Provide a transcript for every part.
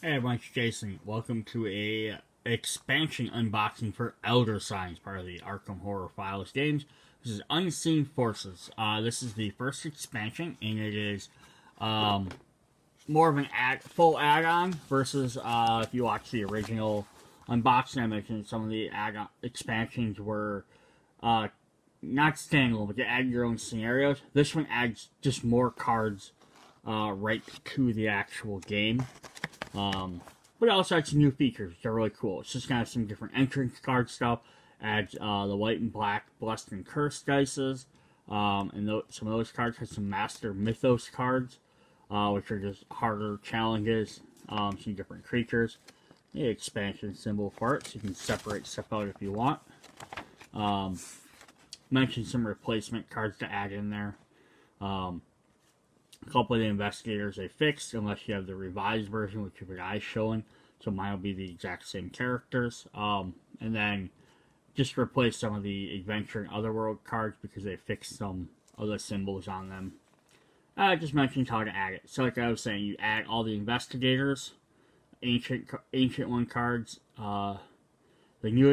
Hey everyone, it's Jason. Welcome to a expansion unboxing for Elder Signs, part of the Arkham Horror Files games. This is Unseen Forces. This is the first expansion, and it is more of an full add-on versus if you watch the original unboxing. I mentioned some of the add-on expansions were not standalone, but you add your own scenarios. This one adds just more cards right to the actual game. But it also adds some new features which are really cool. It's just kind of some different entrance card stuff. Adds the white and black Blessed and Cursed dices. And some of those cards have some Master Mythos cards, which are just harder challenges. Some different creatures. The expansion symbol for it, so you can separate stuff out if you want. Mention some replacement cards to add in there. A couple of the investigators they fixed, unless you have the revised version, which your guy's showing. So mine will be the exact same characters. And then just replace some of the Adventure and Otherworld cards because they fixed some of the symbols on them. I just mentioned how to add it. So like I was saying, you add all the investigators, ancient one cards, the new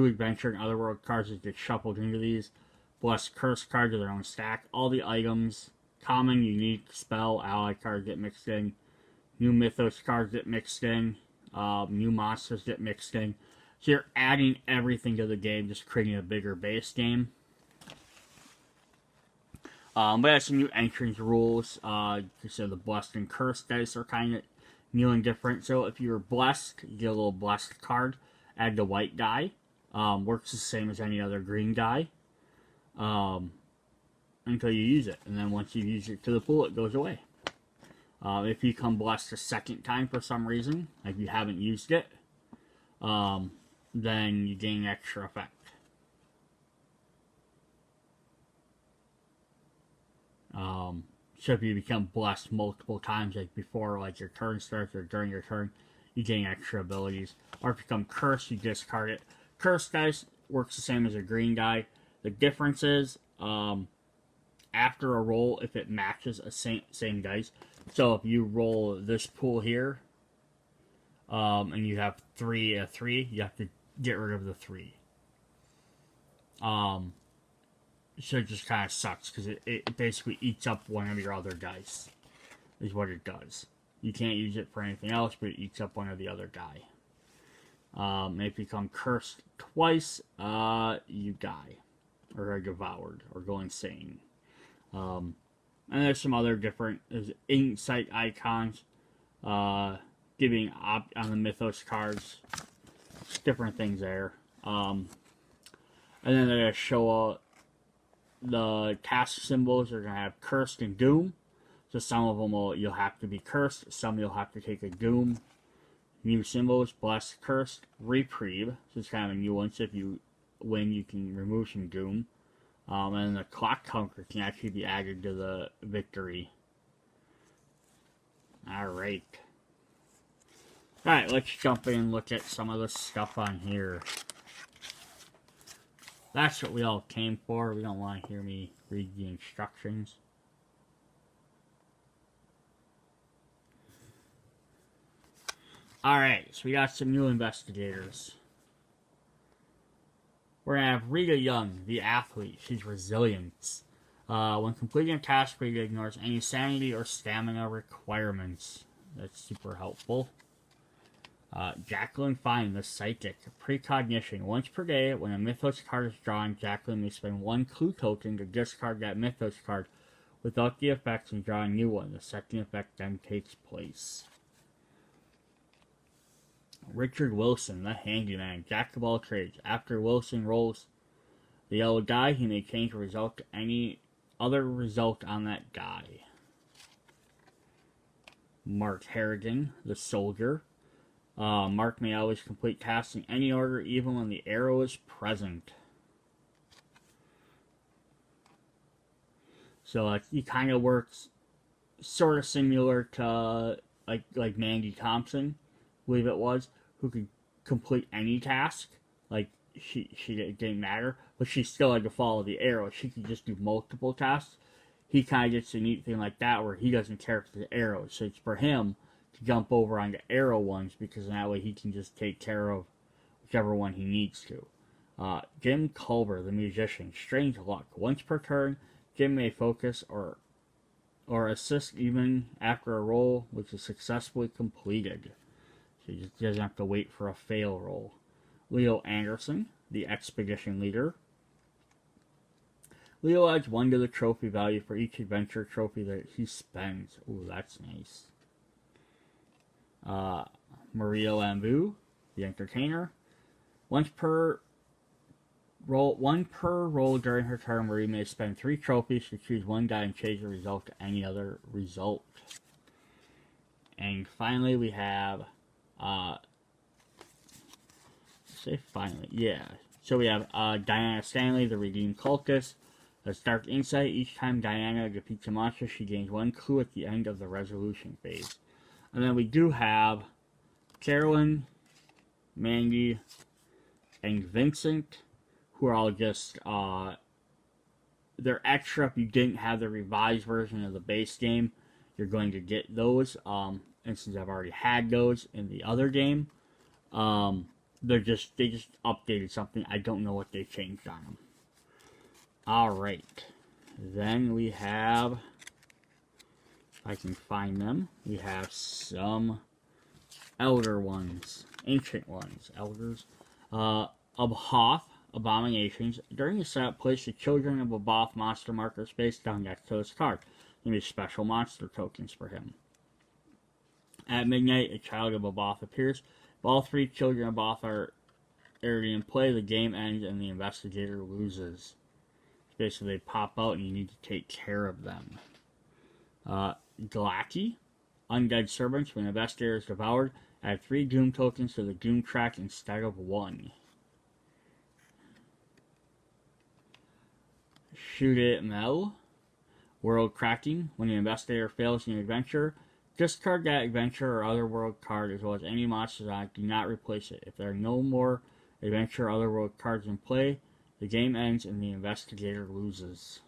Adventure and Otherworld cards that get shuffled into these, Blessed Curse cards of their own stack, all the items. Common, unique, spell, ally cards get mixed in. New Mythos cards get mixed in. New monsters get mixed in. So you're adding everything to the game, just creating a bigger base game. But it has some new entrance rules. So the Blessed and Cursed dice are kind of new and different. So if you're blessed, you get a little blessed card. Add the white die. Works the same as any other green die. Until you use it, and then once you use it to the pool, it goes away. If you come blessed a second time for some reason, like you haven't used it, then you gain extra effect. So if you become blessed multiple times, like before like your turn starts or during your turn, you gain extra abilities. Or if you become cursed, you discard it. Cursed dice works the same as a green die. The difference is, after a roll, if it matches a same dice. So if you roll this pool here, and you have a 3, you have to get rid of the 3. So it just kind of sucks, because it basically eats up one of your other dice, is what it does. You can't use it for anything else, but it eats up one of the other die. If you become cursed twice, you die, or are devoured, or go insane. And there's some other different insight icons, giving on the Mythos cards, different things there. And then they're going to show the task symbols are going to have Cursed and Doom. So some of them you'll have to be cursed, some you'll have to take a Doom. New symbols, Blessed, Cursed, Reprieve. So it's kind of a new one, so if you win, you can remove some Doom. And the clock counter can actually be added to the victory. Alright. Alright, let's jump in and look at some of the stuff on here. That's what we all came for. We don't want to hear me read the instructions. Alright, so we got some new investigators. We're going to have Rita Young, the athlete. She's resilient. When completing a task, Rita ignores any sanity or stamina requirements. That's super helpful. Jacqueline Fine, the psychic. Precognition. Once per day, when a Mythos card is drawn, Jacqueline may spend 1 clue token to discard that Mythos card without the effects and draw a new one. The second effect then takes place. Richard Wilson, the handyman, jack of all trades. After Wilson rolls the yellow die, he may change the result to any other result on that die. Mark Harrigan, the soldier. Mark may always complete tasks in any order, even when the arrow is present. So he kind of works sort of similar to like Mandy Thompson, I believe it was, who could complete any task. Like she didn't matter, but she still had to follow the arrow. She could just do multiple tasks. He kind of gets a neat thing like that where he doesn't care for the arrows. So it's for him to jump over on the arrow ones, because that way he can just take care of whichever one he needs to. Jim Culver, the musician. Strange luck. Once per turn, Jim may focus or assist even after a roll which is successfully completed. So he just doesn't have to wait for a fail roll. Leo Anderson, the expedition leader. Leo adds 1 to the trophy value for each adventure trophy that he spends. Ooh, that's nice. Maria Lambu, the entertainer. One per roll during her turn, Marie may spend 3 trophies to choose 1 die and change the result to any other result. And finally, we have, say finally, yeah. So we have Diana Stanley, the Redeemed Cultist. That's Dark Insight. Each time Diana defeats a monster, she gains 1 clue at the end of the resolution phase. And then we do have Carolyn, Mandy, and Vincent, who are all just, they're extra. If you didn't have the revised version of the base game, you're going to get those. And since I've already had those in the other game, they just updated something. I don't know what they changed on them. Alright. Then we have, if I can find them, we have some elder ones, ancient ones, elders. Of Hoth, Abominations. During the setup, place the Children of Aboth monster marker space down next to this card. There will be special monster tokens for him. At midnight, a child of Aboth appears. If all 3 Children of Aboth are already in play, the game ends and the investigator loses. Basically, they pop out and you need to take care of them. Glaki, Undead Servants. When the investigator is devoured, add 3 Doom tokens to the Doom track instead of 1. Shoot It Mel, World Cracking. When the investigator fails in an adventure, discard that adventure or other world card as well as any monsters on it. Do not replace it. If there are no more adventure or other world cards in play, the game ends and the investigator loses.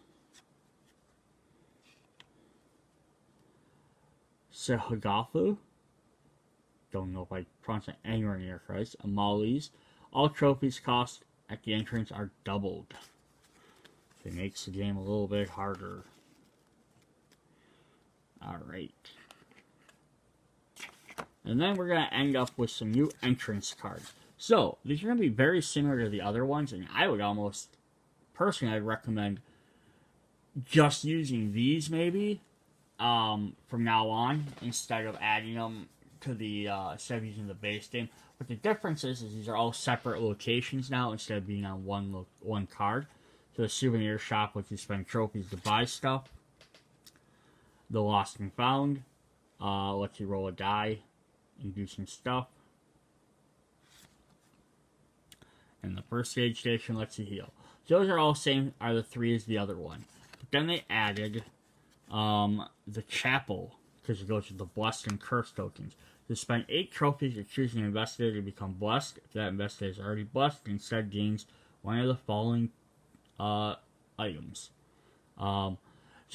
Sehogathu. Don't know if I pronounced it anywhere near Christ. Amali's. All trophies cost at the entrance are doubled. So it makes the game a little bit harder. Alright. And then we're going to end up with some new entrance cards. So, these are going to be very similar to the other ones, and I would almost, personally, I'd recommend just using these, maybe, from now on, instead of adding them to the, instead of using the base game. But the difference is these are all separate locations now, instead of being on one card. So the souvenir shop lets you spend trophies to buy stuff. The Lost and Found lets you roll a die and do some stuff. And the First Aid Station lets you heal. So those are all same, are the 3 as the other one. But then they added the Chapel, because it goes with the Blessed and Cursed tokens. To spend 8 trophies, you're choosing an investigator to become blessed. If that investigator is already blessed, instead gains one of the following items. So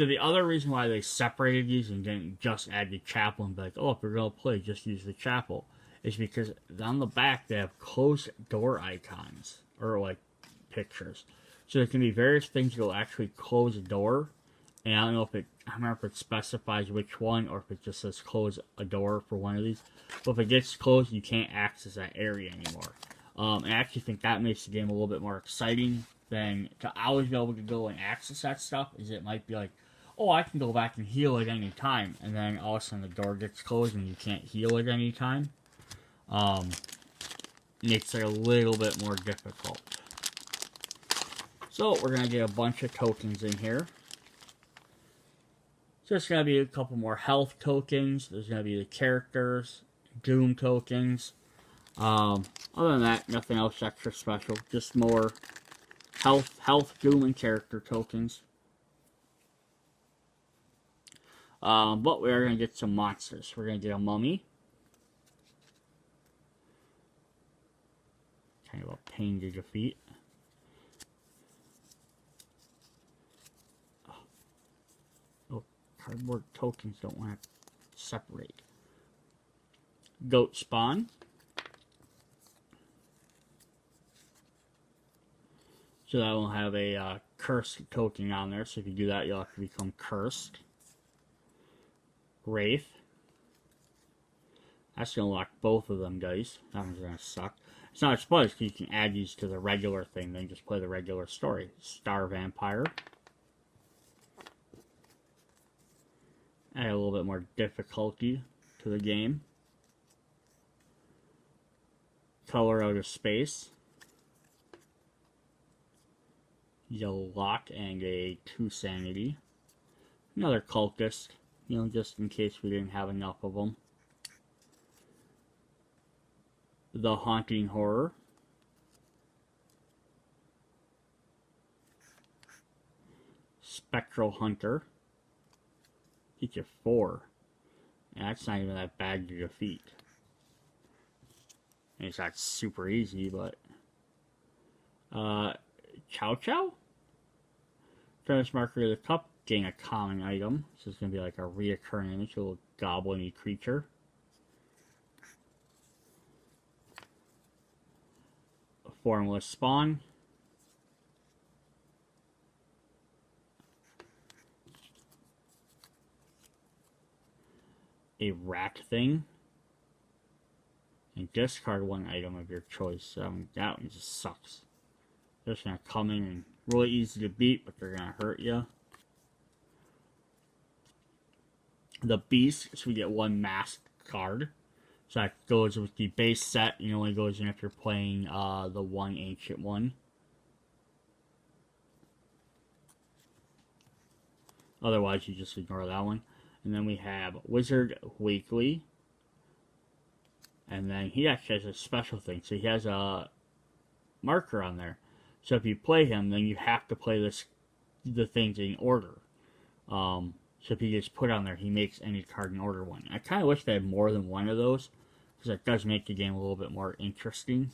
the other reason why they separated these and didn't just add the Chapel and be like, oh, if you're going to play, just use the Chapel, is because on the back they have closed door icons, or like pictures. So there can be various things that will actually close a door, and I don't know if it, I don't remember if it specifies which one, or if it just says close a door for one of these. But if it gets closed, you can't access that area anymore. And I actually think that makes the game a little bit more exciting than to always be able to go and access that stuff, is it might be like, oh, I can go back and heal at any time, and then all of a sudden the door gets closed and you can't heal at any time. Makes it a little bit more difficult. So we're going to get a bunch of tokens in here. So there's going to be a couple more health tokens. There's going to be the characters, Doom tokens. Other than that, nothing else extra special. Just more health, Doom, and character tokens. But we are going to get some monsters. We're going to get a mummy. Kind of a pain to defeat. Oh, cardboard tokens don't want to separate. Goat spawn. So that will have a cursed token on there. So if you do that, you'll have to become cursed. Wraith. That's going to lock both of them, guys. That one's going to suck. It's not a spoiler because you can add these to the regular thing, then just play the regular story. Star Vampire. Add a little bit more difficulty to the game. Color Out of Space. Yellow Lock and a 2 Sanity. Another Cultist, you know, just in case we didn't have enough of them. The Haunting Horror. Spectral Hunter. Get you 4. And that's not even that bad to defeat. It's not super easy, but... Chow Chow? Furnace Marker of the Cup. Gain a common item. So it's going to be like a reoccurring image, a little goblin-y creature. A Formless Spawn. A Rat Thing. And discard one item of your choice. That one just sucks. They're just going to come in and really easy to beat, but they're going to hurt you. The Beast, so we get 1 masked card. So that goes with the base set. It only goes in if you're playing the 1 ancient one. Otherwise, you just ignore that one. And then we have Wizard Weekly. And then he actually has a special thing. So he has a marker on there. So if you play him, then you have to play the things in order. So if you just put on there, he makes any card in order 1. I kind of wish they had more than 1 of those, because that does make the game a little bit more interesting.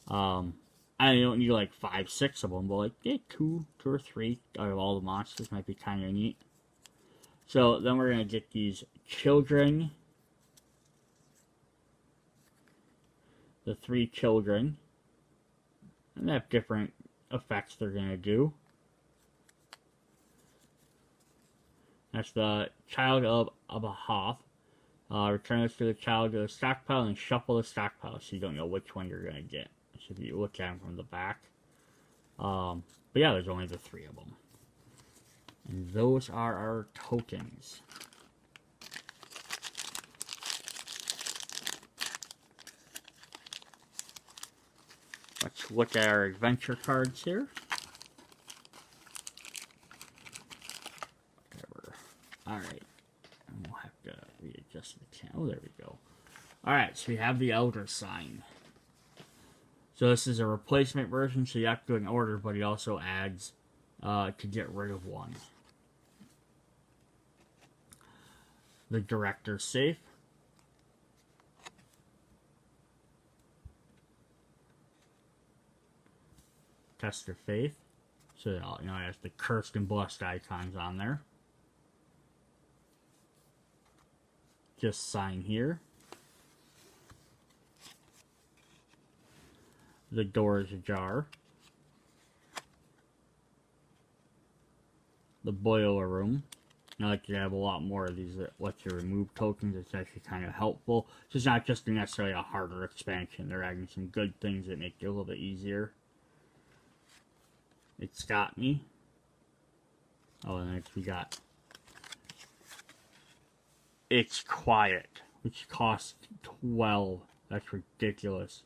I don't need like 5, 6 of them, but like 2 or 3 out of all the monsters might be kind of neat. So then we're going to get these children. The 3 children. And they have different effects they're going to do. That's the Child of Abahoth. Return this to the child to the stockpile and shuffle the stockpile so you don't know which one you're going to get. So if you look at them from the back. But yeah, there's only the 3 of them. And those are our tokens. Let's look at our adventure cards here. Whatever. Alright. And we'll have to readjust the channel. Oh, there we go. Alright, so we have the Elder Sign. So this is a replacement version, so you have to do an order, but he also adds to get rid of 1. The Director's Safe. Test of Faith. So, it has the cursed and blessed icons on there. Just sign here. The Door is ajar. The Boiler Room. Now, like, you have a lot more of these that let you remove tokens. It's actually kind of helpful. So it's not just necessarily a harder expansion. They're adding some good things that make it a little bit easier. It's got me. Oh, and next we got It's Quiet, which costs 12. That's ridiculous.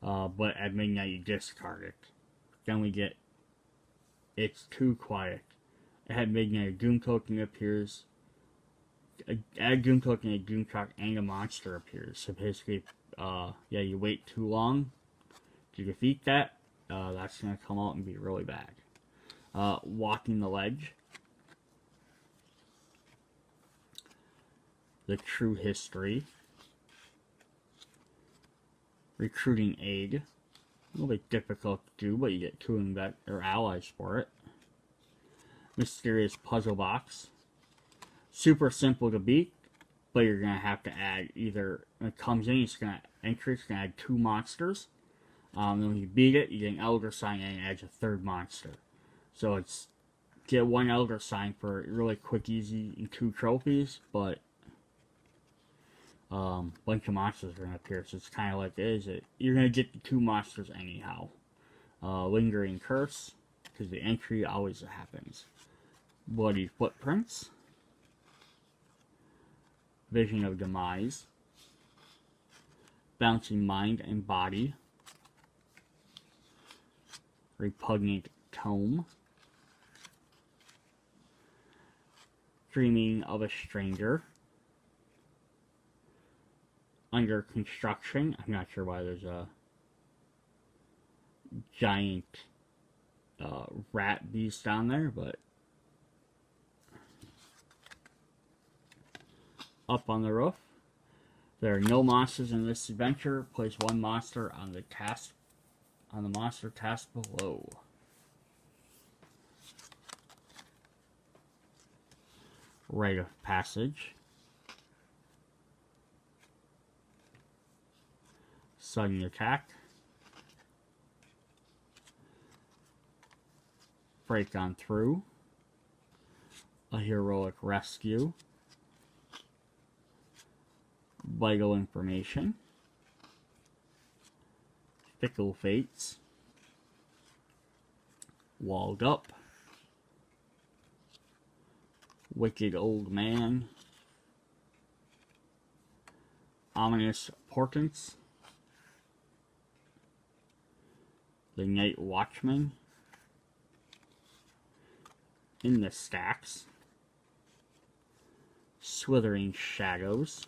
But at midnight you discard it. Then we get It's Too Quiet. At midnight a Doom token appears. Add a Doom token, a Doom truck, and a monster appears. So basically, yeah, you wait too long to defeat that. That's going to come out and be really bad. Walking the Ledge. The True History. Recruiting Aid. A little bit difficult to do, but you get 2 allies for it. Mysterious Puzzle Box. Super simple to beat. but you're going to have to add either, when it comes in, it's going to add 2 monsters. Then when you beat it, you get an Elder Sign and it adds a 3rd monster. So it's get 1 Elder Sign for really quick, easy, and 2 trophies, but bunch of monsters are going to appear, so it's kind of like you're going to get the 2 monsters anyhow. Lingering Curse, because the entry always happens. Bloody Footprints. Vision of Demise. Bouncing Mind and Body. Repugnant Tome. Dreaming of a Stranger. Under Construction. I'm not sure why there's a giant rat beast down there, but up on the roof. There are no monsters in this adventure. Place 1 monster on the monster task below. Rite of Passage. Sudden Attack. Break on Through. A Heroic Rescue. Vital Information. Fickle Fates. Walled Up. Wicked Old Man. Ominous Portents. The Night Watchman. In the Stacks. Slithering Shadows.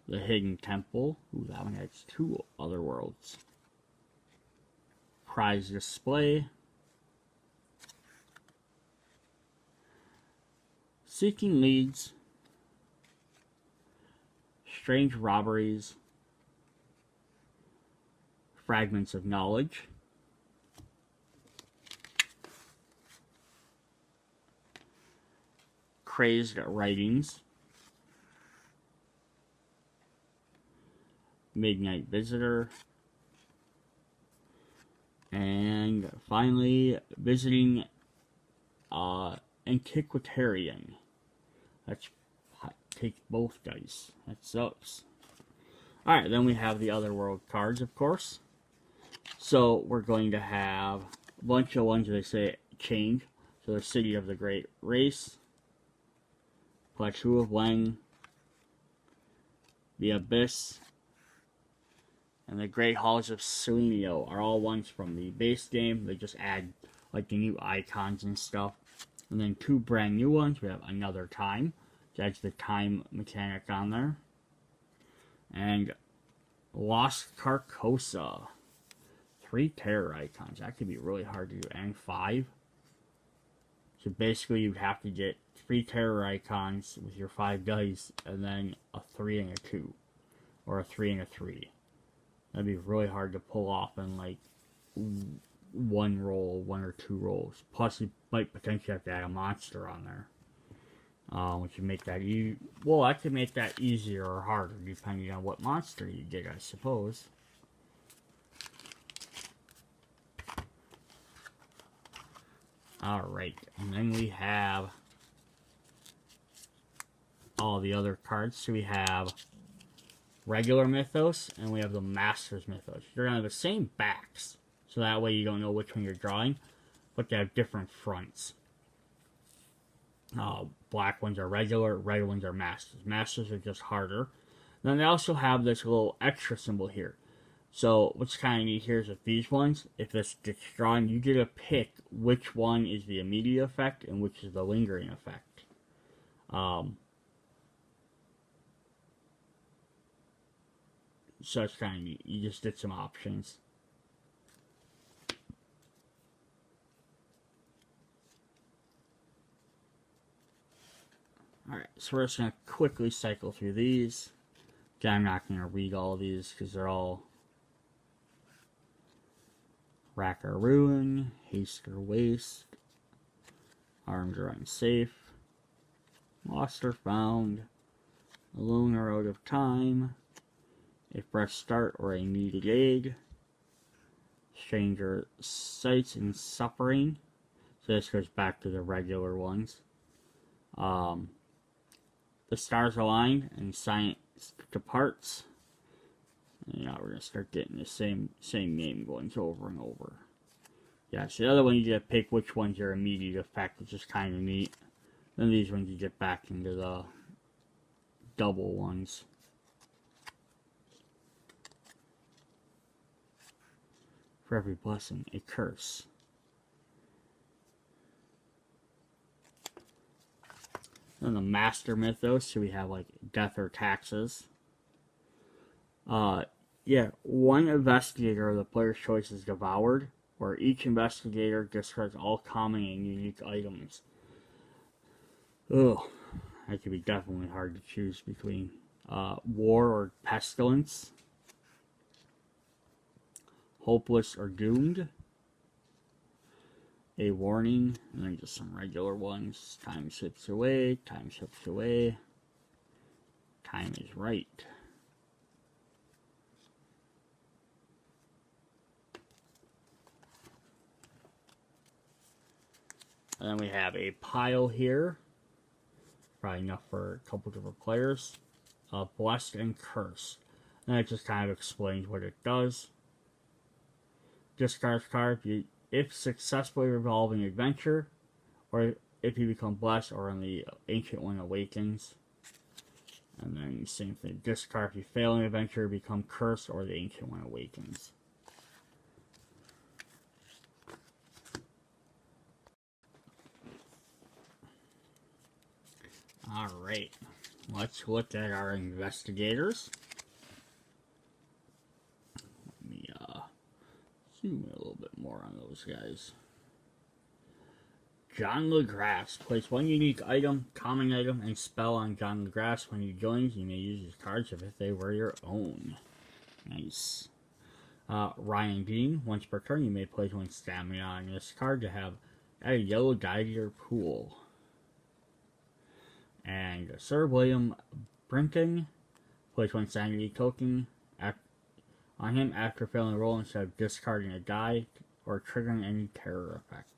The Hidden Temple. Ooh, that one has 2 other worlds. Prize Display. Seeking Leads. Strange Robberies. Fragments of Knowledge. Crazed Writings. Midnight Visitor. And finally, Visiting Antiquarian. Let's take both dice. That sucks. Alright, then we have the other world cards, of course. So we're going to have a bunch of ones that say change. So the City of the Great Race. Plateau of Weng. The Abyss. And the Great Halls of Selenio are all ones from the base game. They just add like the new icons and stuff. And then 2 brand new ones. We have Another Time, which adds the time mechanic on there. And Lost Carcosa. 3 terror icons. That could be really hard to do. And 5. So basically you'd have to get 3 terror icons with your 5 dice. And then a 3 and a 2. Or a 3 and a 3. That'd be really hard to pull off in like 1 roll, 1 or 2 rolls. Plus, you might potentially have to add a monster on there, which would make that well, that could make that easier or harder depending on what monster you get, I suppose. All right, and then we have all the other cards. So we have regular Mythos, and we have the Master's Mythos. They're on the same backs, so that way you don't know which one you're drawing, but they have different fronts. Black ones are regular, red ones are Masters. Masters are just harder. Then they also have this little extra symbol here. So what's kind of neat here is that these ones, if this gets drawn, you get to pick which one is the immediate effect and which is the lingering effect. So it's kind of neat. You just get some options. Alright, so we're just going to quickly cycle through these. Again, I'm not going to read all of these because they're all Rack or Ruin, Haste or Waste, Armed or Unsafe, Lost or found. Alone or out of time. A fresh start or a needed aid. Stranger sights and suffering. So this goes back to the regular ones. The stars align and science departs. And now we're gonna start getting the same name going over and over. Yeah, so the other one you get to pick which one's your immediate effect, which is kind of neat. Then these ones you get back into the double ones. For every blessing, a curse. Then the Master Mythos, so we have like death or taxes. Yeah, one investigator of the player's choice is devoured, where each investigator discards all common and unique items. Ugh, that could be definitely hard to choose between. War or pestilence. Hopeless or doomed. A warning, and then just some regular ones. Time slips away, time slips away. Time is right. And then we have a pile here. Probably enough for a couple different players. Blessed and Cursed. And it just kind of explains what it does. Discard card if successfully resolving adventure, or if you become blessed, or when the Ancient One awakens. And then same thing. Discard if you fail an adventure, become cursed, or the Ancient One awakens. Alright, let's look at our investigators. Let me zoom in a little bit more on those guys. John LeGrasse. Place one unique item, common item, and spell on John LeGrasse. When he joins, you may use his cards as if they were your own. Nice. Ryan Dean. Once per turn, you may place one stamina on this card to have add a yellow die to your pool. And Sir William Brinton. Place one sanity token on him after failing a roll instead of discarding a die or triggering any terror effect.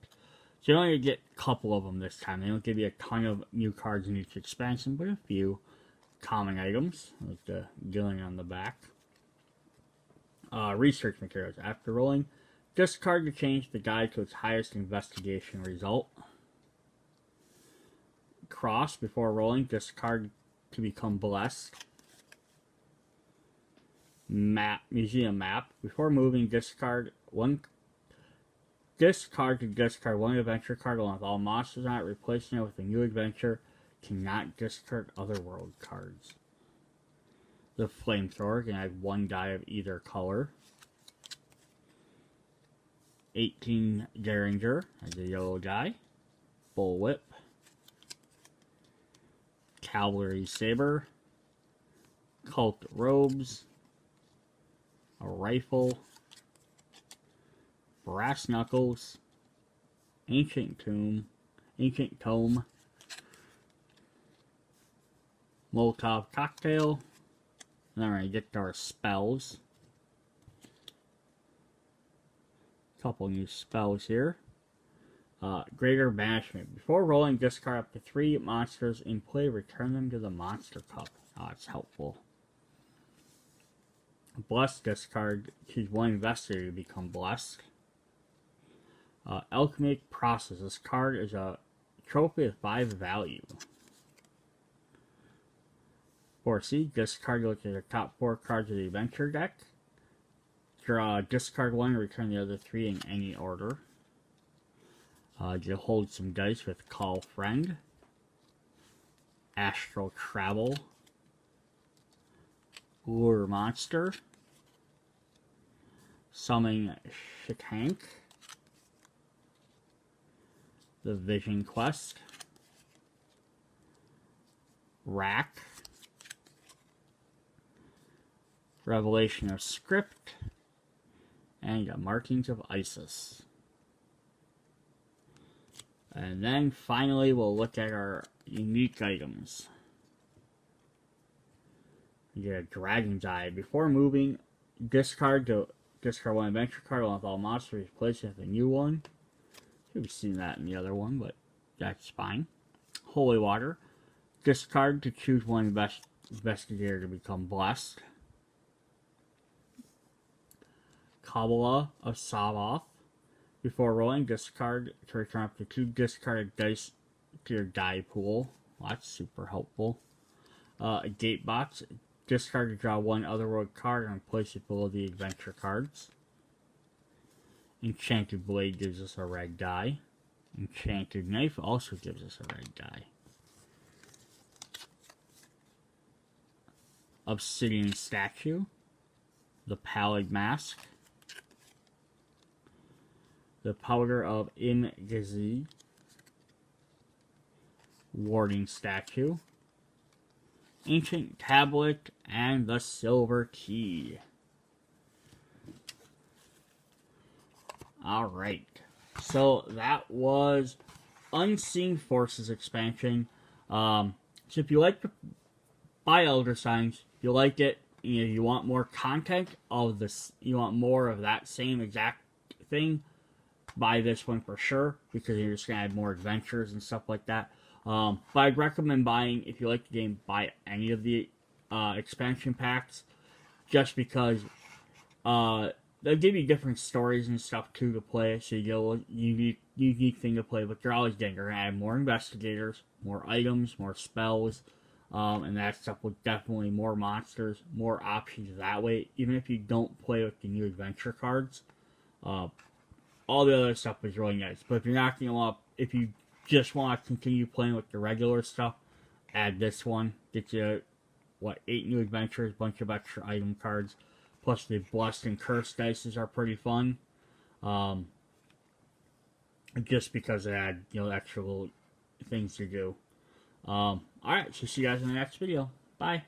So you only get a couple of them this time. They don't give you a ton of new cards in each expansion, but a few common items, like the gilling on the back. Research materials. After rolling, discard to change the die to its highest investigation result. Cross. Before rolling, discard to become blessed. Museum map. Before moving, discard to discard one adventure card along with all monsters on it, replacing it with a new adventure. Cannot discard other world cards. The flamethrower can add one die of either color. 18 Derringer as a yellow die. Bullwhip. Cavalry Saber. Cult Robes. A rifle. Brass Knuckles. Ancient Tome. Molotov Cocktail. And then we're going to get to our spells. Couple new spells here. Greater Banishment. Before rolling, discard up to 3 monsters in play. Return them to the Monster Cup. Oh, it's helpful. Blessed. Discard. Choose one investigator to become blessed. Alchemic Process. This card is a trophy with 5 value. 4C. Discard to look at the top 4 cards of the adventure deck. Draw, discard 1 and return the other 3 in any order. You'll hold some dice with Call Friend. Astral Travel. Lure Monster. Summon Shitank. The Vision Quest. Rack. Revelation of Script. And Markings of Isis. And then finally we'll look at our unique items. You get a Dragon's Eye. Before moving, discard one adventure card along with all monsters, replace it with a new one. You've seen that in the other one, but that's fine. Holy Water. Discard to choose one investigator to become blessed. Kabbalah of Savoth. Before rolling, discard to return up to 2 discarded dice to your die pool. Well, that's super helpful. A Gate Box. Discard to draw 1 Otherworld card and place it below the adventure cards. Enchanted Blade gives us a red die. Enchanted Knife also gives us a red die. Obsidian Statue. The Pallid Mask. The Powder of Imgazi. Warding Statue. Ancient Tablet, and the Silver Key. Alright, so that was Unseen Forces expansion. So if you like to buy Elder Signs, you like it, you want more content of this, you want more of that same exact thing, buy this one for sure, because you're just going to add more adventures and stuff like that. But I'd recommend buying, if you like the game, buy any of the expansion packs, just because they'll give you different stories and stuff too to play, so you get a unique thing to play. But you're always getting, you're gonna add more investigators, more items, more spells, and that stuff will definitely more monsters, more options that way. Even if you don't play with the new adventure cards, all the other stuff is really nice. But if you're not gonna want, if you just want to continue playing with the regular stuff, add this one. Get you, 8 new adventures, bunch of extra item cards. Plus the Blessed and Cursed dices are pretty fun. Just because they add, extra little things to do. Alright, so see you guys in the next video. Bye.